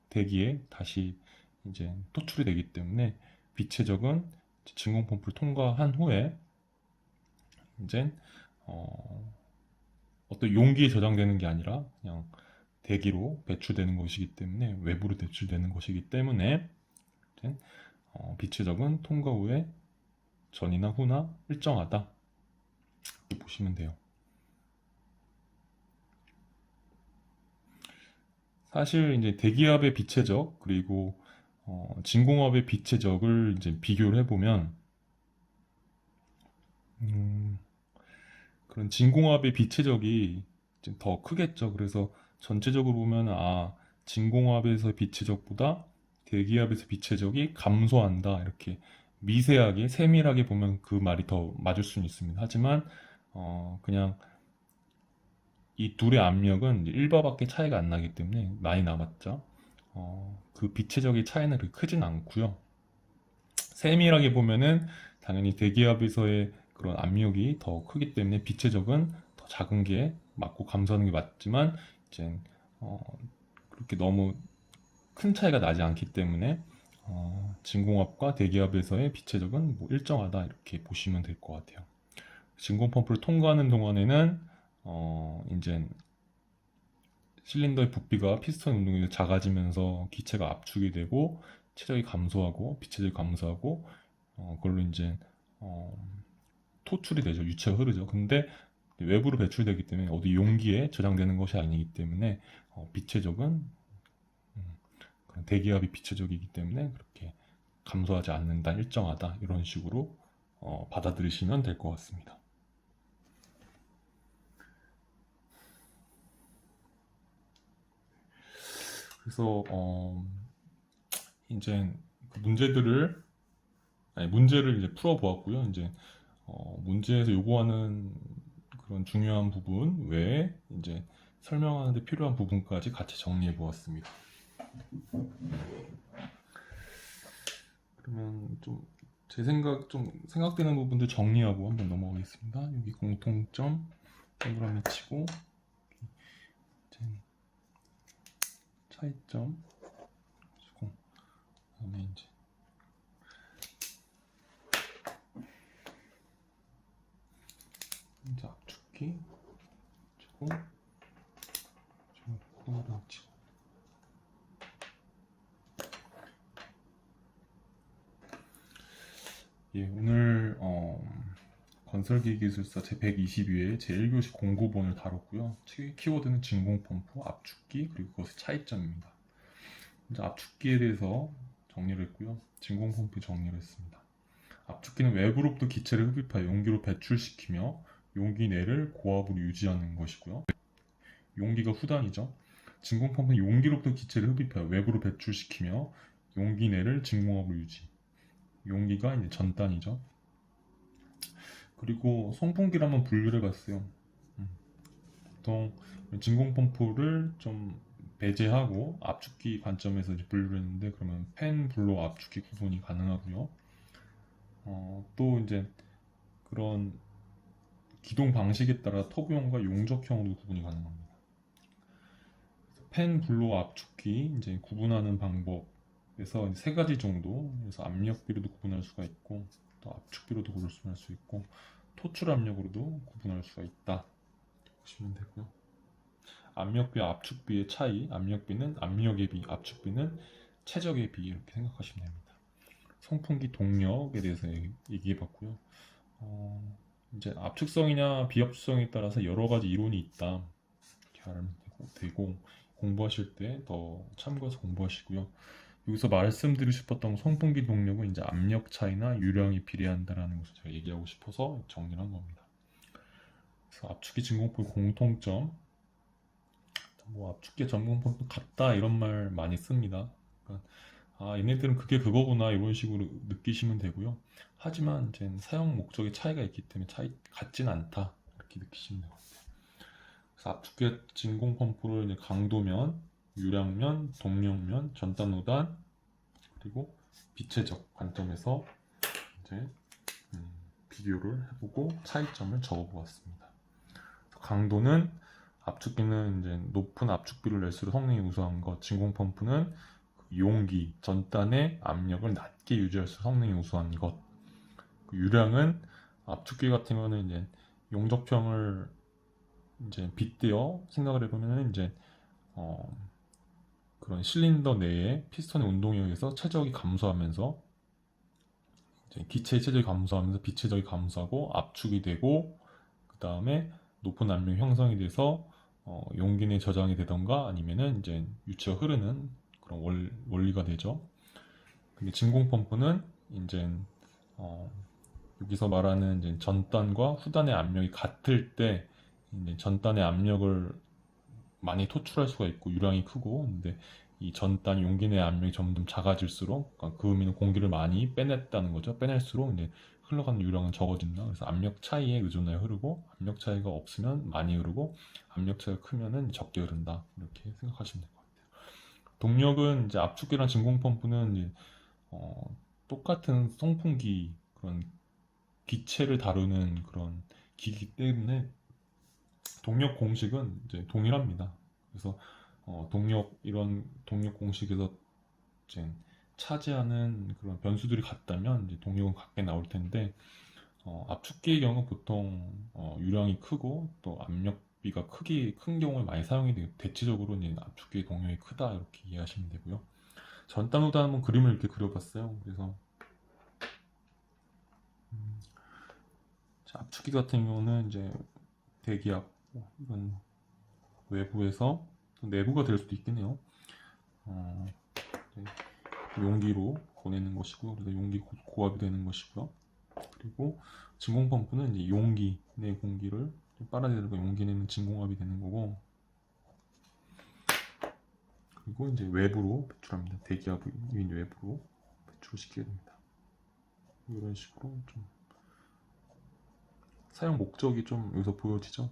대기에 다시 이제 토출이 되기 때문에 비체적은 진공 펌프를 통과한 후에 이제 어떤 용기에 저장되는 게 아니라 그냥 대기로 배출되는 것이기 때문에 외부로 배출되는 것이기 때문에 이제 비체적은 통과 후에 전이나 후나 일정하다 이렇게 보시면 돼요. 사실 이제 대기압의 비체적 그리고 진공압의 비체적을 이제 비교를 해보면 그런 진공압의 비체적이 이제 더 크겠죠. 그래서 전체적으로 보면 진공압에서 비체적보다 대기압에서 비체적이 감소한다 이렇게 미세하게 세밀하게 보면 그 말이 더 맞을 수는 있습니다. 하지만 그냥 이 둘의 압력은 1바밖에 차이가 안 나기 때문에 많이 남았죠. 그 비체적인 차이는 그렇게 크진 않고요. 세밀하게 보면은 당연히 대기압에서의 그런 압력이 더 크기 때문에 비체적은 더 작은 게 맞고 감소하는 게 맞지만 이제 그렇게 너무 큰 차이가 나지 않기 때문에 진공압과 대기압에서의 비체적은 뭐 일정하다 이렇게 보시면 될 것 같아요. 진공 펌프를 통과하는 동안에는 이제 실린더의 부피가 피스톤 운동이 작아지면서 기체가 압축이 되고 체력이 감소하고 비체적이 감소하고 그걸로 이제 토출이 되죠. 유체가 흐르죠. 근데 외부로 배출되기 때문에 어디 용기에 저장되는 것이 아니기 때문에 비체적은 그런 대기압이 비체적이기 때문에 그렇게 감소하지 않는다, 일정하다 이런 식으로 받아들이시면 될 것 같습니다. 그래서 이제 그 문제를 이제 풀어 보았고요. 이제 문제에서 요구하는 그런 중요한 부분 외에 이제 설명하는데 필요한 부분까지 같이 정리해 보았습니다. 그러면 제 생각되는 부분들 정리하고 한번 넘어가겠습니다. 여기 공통점 동그라미 치고 이제 차이점 치고 그다음에 이제 압축기 치고 동그라미 치고 오늘 건설기기 기술사 제122회 제1교시 공고본을 다뤘고요. 키워드는 진공펌프, 압축기, 그리고 그것의 차이점입니다. 이제 압축기에 대해서 정리를 했고요. 진공펌프 정리를 했습니다. 압축기는 외부로부터 기체를 흡입하여 용기로 배출시키며 용기 내를 고압으로 유지하는 것이고요. 용기가 후단이죠. 진공펌프는 용기로부터 기체를 흡입하여 외부로 배출시키며 용기 내를 진공압으로 유지. 용기가 이제 전단이죠. 그리고 송풍기를 한번 분류를 해봤어요. 보통 진공펌프를 좀 배제하고 압축기 관점에서 이제 분류를 했는데, 그러면 팬, 블로, 압축기 구분이 가능하고요. 또 이제 그런 기동 방식에 따라 터보형과 용접형으로 구분이 가능합니다. 팬, 블로, 압축기 이제 구분하는 방법에서 세 가지 정도, 그래서 압력비로도 구분할 수가 있고, 또 압축비로도 구분할 수 있고, 토출 압력으로도 구분할 수가 있다 보시면 되고요. 압력비와 압축비의 차이, 압력비는 압력의 비, 압축비는 최적의 비, 이렇게 생각하시면 됩니다. 송풍기 동력에 대해서 얘기해 봤고요. 이제 압축성이냐 비압축성에 따라서 여러 가지 이론이 있다, 이렇게 알면 되고 공부하실 때 더 참고해서 공부하시고요. 여기서 말씀드리고 싶었던 송풍기 동력은 이제 압력 차이나 유량이 비례한다라는 것을 제가 얘기하고 싶어서 정리를 한 겁니다. 그래서 압축기 진공펌프 공통점, 뭐 압축기 전공펌프 같다 이런 말 많이 씁니다. 그러니까 얘네들은 그게 그거구나 이런 식으로 느끼시면 되고요. 하지만 이제 사용 목적의 차이가 있기 때문에 같진 않다 이렇게 느끼시면 돼요. 그래서 압축기 진공펌프를 이제 강도면, 유량면, 동력면, 전단노단, 그리고 비체적 관점에서 이제 비교를 해보고 차이점을 적어보았습니다. 강도는 압축기는 이제 높은 압축비를 낼수록 성능이 우수한 것, 진공펌프는 용기, 전단의 압력을 낮게 유지할수록 성능이 우수한 것. 유량은 압축기 같은 경우는 이제 용접형을 이제 빗대어 생각을 해보면 이제 그런 실린더 내에 피스톤의 운동에 의해서 최적이 감소하면서 이제 기체의 최적이 감소하면서 비체적이 감소하고 압축이 되고, 그 다음에 높은 압력이 형성이 돼서 용기 내 저장이 되던가 아니면은 이제 유체가 흐르는 그런 원리가 되죠. 근데 진공펌프는 이제 여기서 말하는 이제 전단과 후단의 압력이 같을 때 이제 전단의 압력을 많이 토출할 수가 있고 유량이 크고, 근데 이 전단 용기 내 압력이 점점 작아질수록, 그러니까 그 의미는 공기를 많이 빼냈다는 거죠. 빼낼수록 이제 흘러가는 유량은 적어진다. 그래서 압력 차이에 의존하여 흐르고, 압력 차이가 없으면 많이 흐르고, 압력 차이가 크면은 적게 흐른다. 이렇게 생각하시면 될 것 같아요. 동력은 이제 압축기랑 진공펌프는 이제 똑같은 송풍기, 그런 기체를 다루는 그런 기기 때문에 동력 공식은 이제 동일합니다. 그래서 이런 동력 공식에서 이제 차지하는 그런 변수들이 같다면 이제 동력은 같게 나올 텐데, 압축기의 경우 보통 유량이 크고 또 압력비가 큰 경우에 많이 사용이 되고, 대체적으로 이제 압축기의 동력이 크다 이렇게 이해하시면 되고요. 전단후단 한번 그림을 이렇게 그려봤어요. 그래서 압축기 같은 경우는 이제 대기압, 이건 외부에서 내부가 될 수도 있겠네요. 용기로 보내는 것이고, 그래서 용기 고압이 되는 것이고요. 그리고 진공펌프는 이제 용기 내 공기를 빨아들이고 용기 내는 진공압이 되는 거고, 그리고 이제 외부로 배출합니다. 대기압이 외부로 배출을 시키게 됩니다. 이런 식으로 좀 사용 목적이 좀 여기서 보여지죠.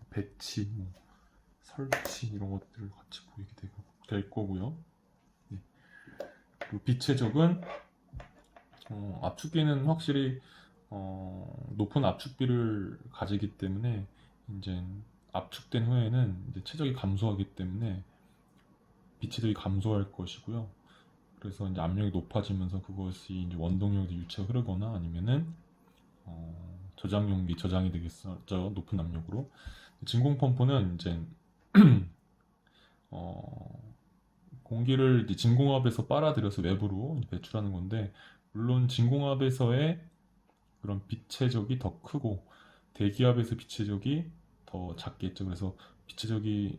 배치, 설치 이런 것들을 같이 보이게 될 거고요. 네. 그리고 비체적은 압축기는 확실히 높은 압축비를 가지기 때문에 이제 압축된 후에는 이제 최적이 감소하기 때문에 비체적이 감소할 것이고요. 그래서 이제 압력이 높아지면서 그것이 이제 원동력이 유체가 흐르거나 아니면은 저장 용기 저장이 되겠죠. 높은 압력으로. 진공펌프는 이제 공기를 이제 진공압에서 빨아들여서 외부로 배출하는 건데, 물론 진공압에서의 그런 빛의 적이 더 크고 대기압에서 빛의 적이 더 작겠죠. 그래서 빛의 적이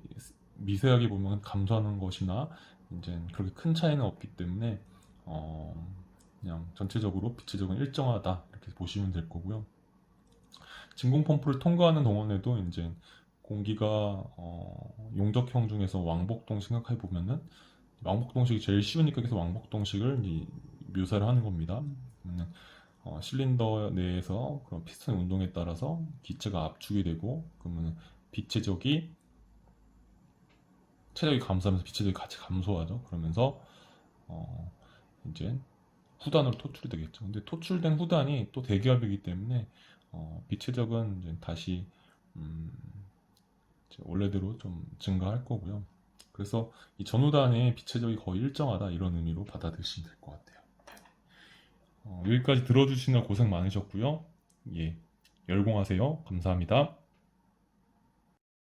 미세하게 보면 감소하는 것이나 이제 그렇게 큰 차이는 없기 때문에 그냥 전체적으로 빛의 적은 일정하다 이렇게 보시면 될 거고요. 진공 펌프를 통과하는 동안에도 이제 공기가 용접형 중에서 왕복동 생각해 보면은 왕복동식이 제일 쉬우니까 계속 왕복동식을 이제 묘사를 하는 겁니다. 그러면은 실린더 내에서 그런 피스톤 운동에 따라서 기체가 압축이 되고 그러면 빛의 적이 체력이 감소하면서 빛의 적이 같이 감소하죠. 그러면서 이제 후단으로 토출이 되겠죠. 근데 토출된 후단이 또 대기압이기 때문에 빛의 적은 이제 다시 이제 원래대로 좀 증가할 거고요. 그래서 이 전후단의 빛의 적이 거의 일정하다 이런 의미로 받아들이시면 될 것 같아요. 여기까지 들어주시느라 고생 많으셨고요. 예, 열공하세요. 감사합니다.